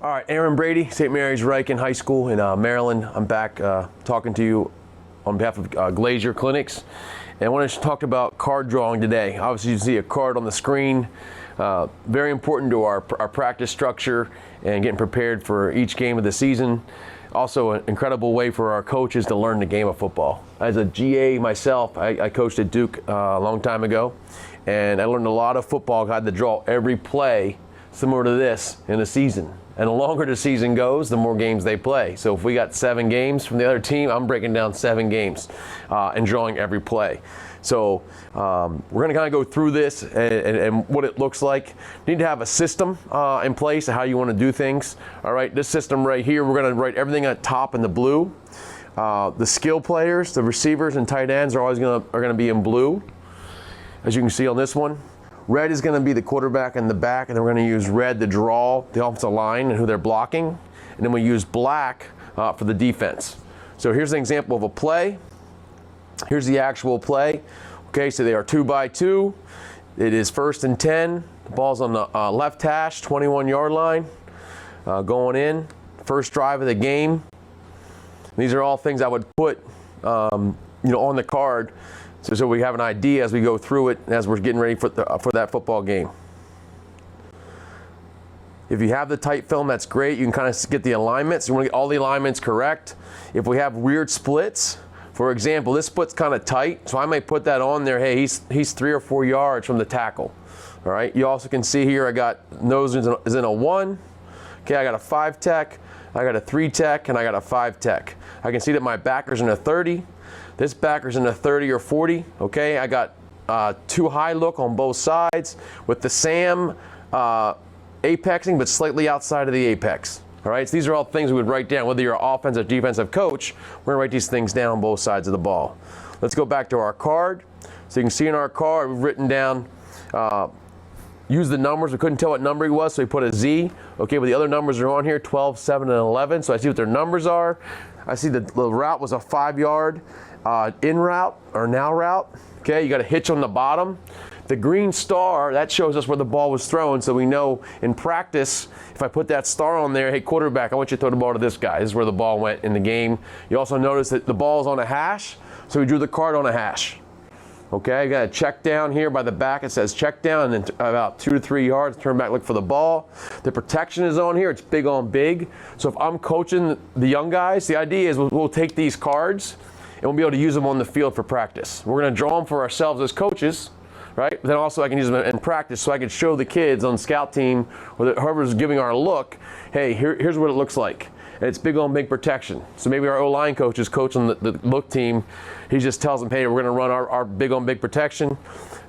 All right, Aaron Brady, St. Mary's Riken High School in Maryland. I'm back talking to you on behalf of Glazier Clinics. And I want to talk about card drawing today. Obviously, you see a card on the screen. Very important to our practice structure and getting prepared for each game of the season. Also, an incredible way for our coaches to learn the game of football. As a GA myself, I coached at Duke a long time ago, and I learned a lot of football. I had to draw every play similar to this in a season. And the longer the season goes, the more games they play. So if we got 7 games from the other team, I'm breaking down 7 games and drawing every play. So we're going to kind of go through this and what it looks like. You need to have a system in place of how you want to do things. All right, this system right here, we're going to write everything at top in the blue. The skill players, the receivers and tight ends are always going to be in blue, as you can see on this one. Red is going to be the quarterback in the back, and then we're going to use red to draw the offensive line and who they're blocking. And then we use black for the defense. So here's an example of a play. Here's the actual play. Okay, so they are 2 by 2. It is 1st and 10. The ball's on the left hash, 21-yard line. Going in, first drive of the game. These are all things I would put on the card. So we have an idea as we go through it, as we're getting ready for that football game. If you have the tight film, that's great. You can kind of get the alignments. You want to get all the alignments correct. If we have weird splits, for example, this split's kind of tight, so I might put that on there. Hey, he's 3 or 4 yards from the tackle. All right. You also can see here I got nose is in a 1. Okay, I got a 5 tech, I got a 3 tech, and I got a 5 tech. I can see that my backer's in a 30. This backer's in a 30 or 40, okay? I got 2 high look on both sides with the SAM apexing, but slightly outside of the apex, all right? So these are all things we would write down. Whether you're an offensive or defensive coach, we're gonna write these things down on both sides of the ball. Let's go back to our card. So you can see in our card, we've written down, use the numbers. We couldn't tell what number he was, so we put a Z. Okay, but the other numbers are on here, 12, 7, and 11. So I see what their numbers are. I see the route was a 5-yard in route or now route. Okay, you got a hitch on the bottom. The green star, that shows us where the ball was thrown, so we know in practice, if I put that star on there, hey, quarterback, I want you to throw the ball to this guy. This is where the ball went in the game. You also notice that the ball is on a hash, so we drew the card on a hash. Okay, you got a check down here by the back. It says check down, and then about 2 to 3 yards, turn back, look for the ball. The protection is on here. It's big on big. So if I'm coaching the young guys, the idea is we'll take these cards and we'll be able to use them on the field for practice. We're going to draw them for ourselves as coaches, right? But then also I can use them in practice so I can show the kids on the scout team or whoever's giving our look, hey, here's what it looks like. And it's big on big protection. So maybe our O-line coach is coaching the look team. He just tells them, hey, we're going to run our big on big protection.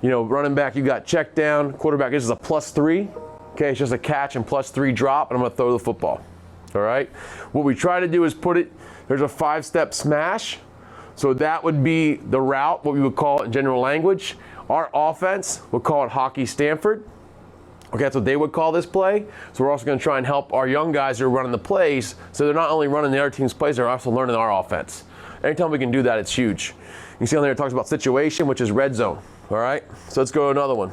You know, running back, you got check down. Quarterback, this is a +3. Okay, it's just a catch and +3 drop, and I'm going to throw the football. All right? What we try to do is put it, there's a 5-step smash. So that would be the route, what we would call it in general language. Our offense would call it hockey Stanford. Okay, that's what they would call this play. So we're also going to try and help our young guys who are running the plays, so they're not only running the other team's plays, they're also learning our offense. Anytime we can do that, it's huge. You can see on there it talks about situation, which is red zone. All right, so let's go to another one.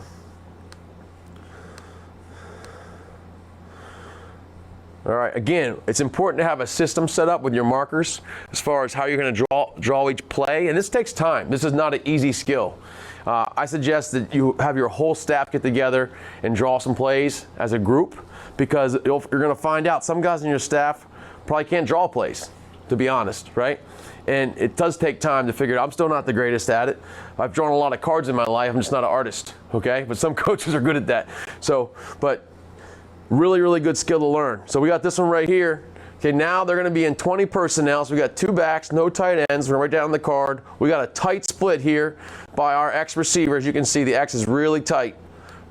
All right, again, it's important to have a system set up with your markers as far as how you're going to draw each play, and this takes time. This is not an easy skill. I suggest that you have your whole staff get together and draw some plays as a group, because you're going to find out some guys in your staff probably can't draw plays, to be honest, right? And it does take time to figure it out. I'm still not the greatest at it. I've drawn a lot of cards in my life. I'm just not an artist, okay? But some coaches are good at that. So, but really, really good skill to learn. So we got this one right here. Okay, now they're going to be in 20 personnel. So we got 2 backs, no tight ends. We're right down on the card. We got a tight split here by our X receivers. You can see the X is really tight.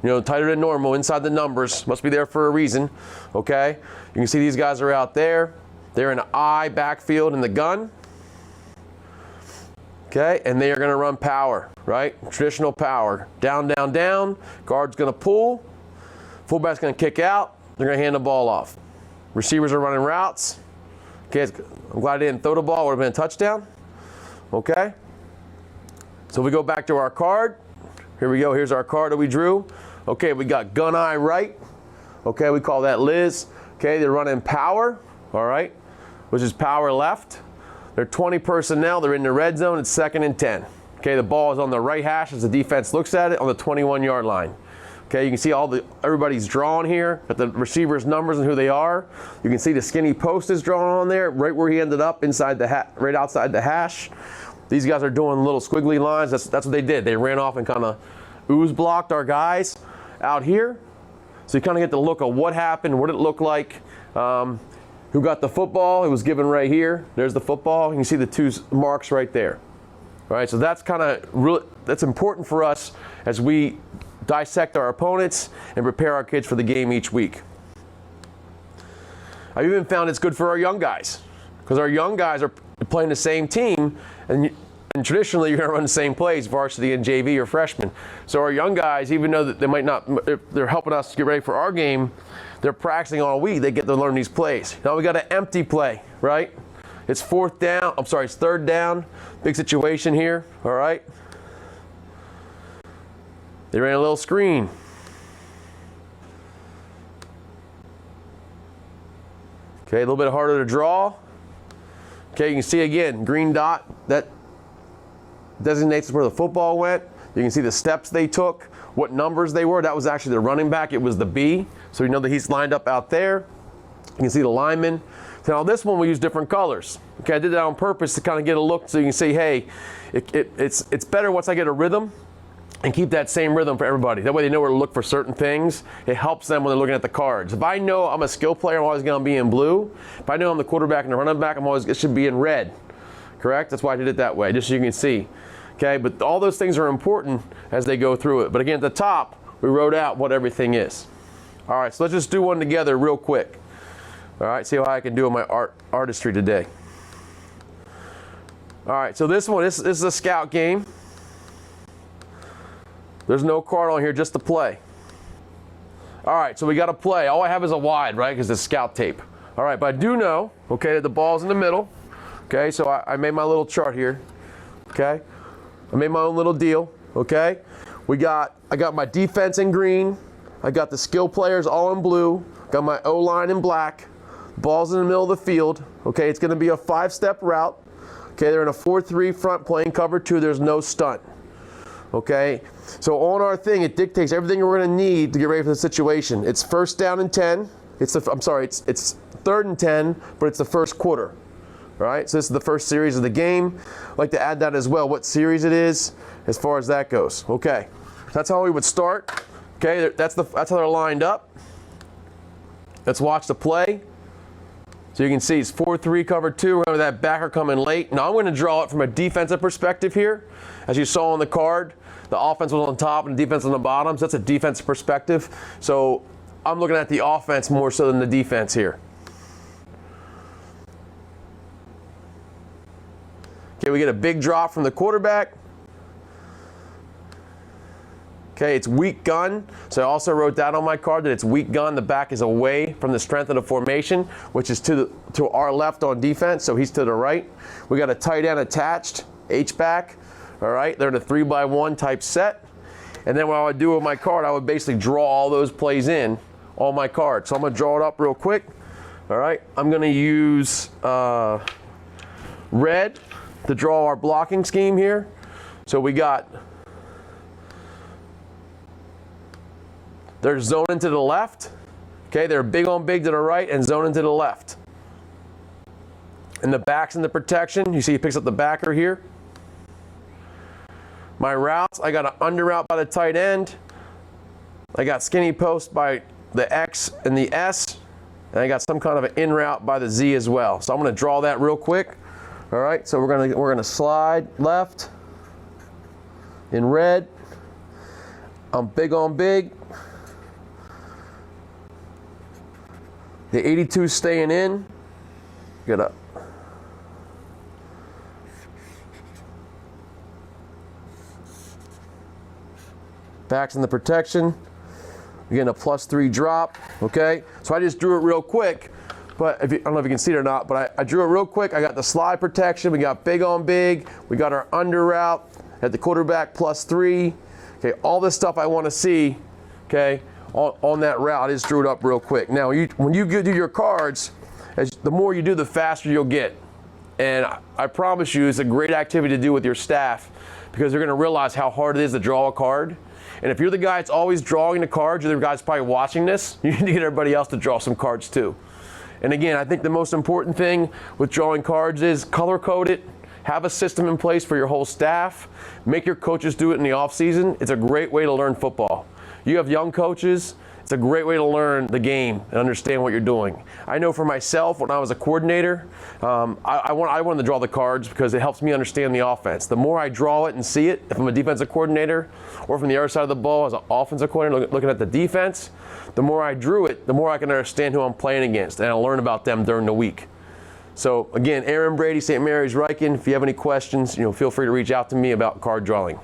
You know, tighter than normal inside the numbers. Must be there for a reason. Okay, you can see these guys are out there. They're in an I backfield in the gun. Okay, and they are going to run power, right? Traditional power. Down, down, down. Guard's going to pull. Fullback's going to kick out. They're going to hand the ball off. Receivers are running routes. Okay, I'm glad I didn't throw the ball. Would have been a touchdown. Okay. So we go back to our card. Here we go. Here's our card that we drew. Okay, we got gun eye right. Okay, we call that Liz. Okay, they're running power, all right, which is power left. They're 20 personnel. They're in the red zone. It's 2nd and 10. Okay, the ball is on the right hash as the defense looks at it on the 21-yard line. Okay, you can see everybody's drawn here, got the receiver's numbers and who they are. You can see the skinny post is drawn on there, right where he ended up inside right outside the hash. These guys are doing little squiggly lines. That's what they did. They ran off and kind of ooze blocked our guys out here. So you kind of get the look of what happened, what it looked like. Who got the football? It was given right here. There's the football. You can see the 2 marks right there. All right, so that's kind of really, that's important for us as we dissect our opponents and prepare our kids for the game each week. I've even found it's good for our young guys because our young guys are playing the same team, and traditionally you're going to run the same plays, varsity and JV or freshmen. So our young guys, even though they might not, they're helping us get ready for our game, they're practicing all week. They get to learn these plays. Now we got an empty play, right? It's 3rd down. Big situation here, all right? They ran a little screen. Okay, a little bit harder to draw. Okay, you can see again, green dot, that designates where the football went. You can see the steps they took, what numbers they were. That was actually the running back. It was the B. So you know that he's lined up out there. You can see the lineman. So now this one we use different colors. Okay, I did that on purpose to kind of get a look so you can see, hey, it's better once I get a rhythm and keep that same rhythm for everybody. That way they know where to look for certain things. It helps them when they're looking at the cards. If I know I'm a skill player, I'm always going to be in blue. If I know I'm the quarterback and the running back, it should be in red. Correct? That's why I did it that way, just so you can see. Okay, but all those things are important as they go through it. But again, at the top, we wrote out what everything is. All right, so let's just do one together real quick. All right, see how I can do in my artistry today. All right, so this is a scout game. There's no card on here, just the play. All right, so we got to play. All I have is a wide, right, because it's scout tape. All right, but I do know, okay, that the ball's in the middle. Okay, so I made my little chart here. Okay, I made my own little deal. Okay, I got my defense in green. I got the skill players all in blue. Got my O-line in black. Ball's in the middle of the field. Okay, it's going to be a 5-step route. Okay, they're in a 4-3 front playing cover 2. There's no stunt. Okay, so on our thing, it dictates everything we're going to need to get ready for the situation. It's 1st down and 10. It's 3rd and 10, but it's the first quarter. All right, so this is the first series of the game. I'd like to add that as well, what series it is as far as that goes. Okay, that's how we would start. Okay, that's how they're lined up. Let's watch the play. So you can see it's 4-3 cover 2. We're going to have that backer coming late. Now I'm going to draw it from a defensive perspective here. As you saw on the card, the offense was on top and the defense on the bottom. So that's a defensive perspective. So I'm looking at the offense more so than the defense here. Okay, we get a big drop from the quarterback. Okay, it's weak gun. So I also wrote that on my card that it's weak gun. The back is away from the strength of the formation, which is to our left on defense. So he's to the right. We got a tight end attached, H-back. All right, they're in a 3-by-1 type set. And then what I would do with my card, I would basically draw all those plays in on my card. So I'm going to draw it up real quick. All right, I'm going to use red to draw our blocking scheme here. So we got, they're zoning to the left. Okay, they're big on big to the right and zoning to the left. And the back's in the protection. You see he picks up the backer here. My routes, I got an under route by the tight end. I got skinny post by the X and the S. And I got some kind of an in route by the Z as well. So I'm going to draw that real quick. All right, so we're gonna slide left in red. I'm big on big. The 82 staying in. Get up. Back's in the protection. Again, a +3 drop. Okay, so I just drew it real quick. But I don't know if you can see it or not, but I drew it real quick. I got the slide protection. We got big on big. We got our under route at the quarterback +3. Okay, all this stuff I want to see, okay, on that route. I just drew it up real quick. Now, when you do your cards, the more you do, the faster you'll get. And I promise you, it's a great activity to do with your staff because they're going to realize how hard it is to draw a card. And if you're the guy that's always drawing the cards, you're the guy that's probably watching this, you need to get everybody else to draw some cards too. And again, I think the most important thing with drawing cards is color code it. Have a system in place for your whole staff. Make your coaches do it in the off season. It's a great way to learn football. You have young coaches, it's a great way to learn the game and understand what you're doing. I know for myself, when I was a coordinator, I wanted to draw the cards because it helps me understand the offense. The more I draw it and see it, if I'm a defensive coordinator or from the other side of the ball as an offensive coordinator looking at the defense, the more I drew it, the more I can understand who I'm playing against and I'll learn about them during the week. So again, Aaron, Brady, St. Mary's, Riken, if you have any questions, feel free to reach out to me about card drawing.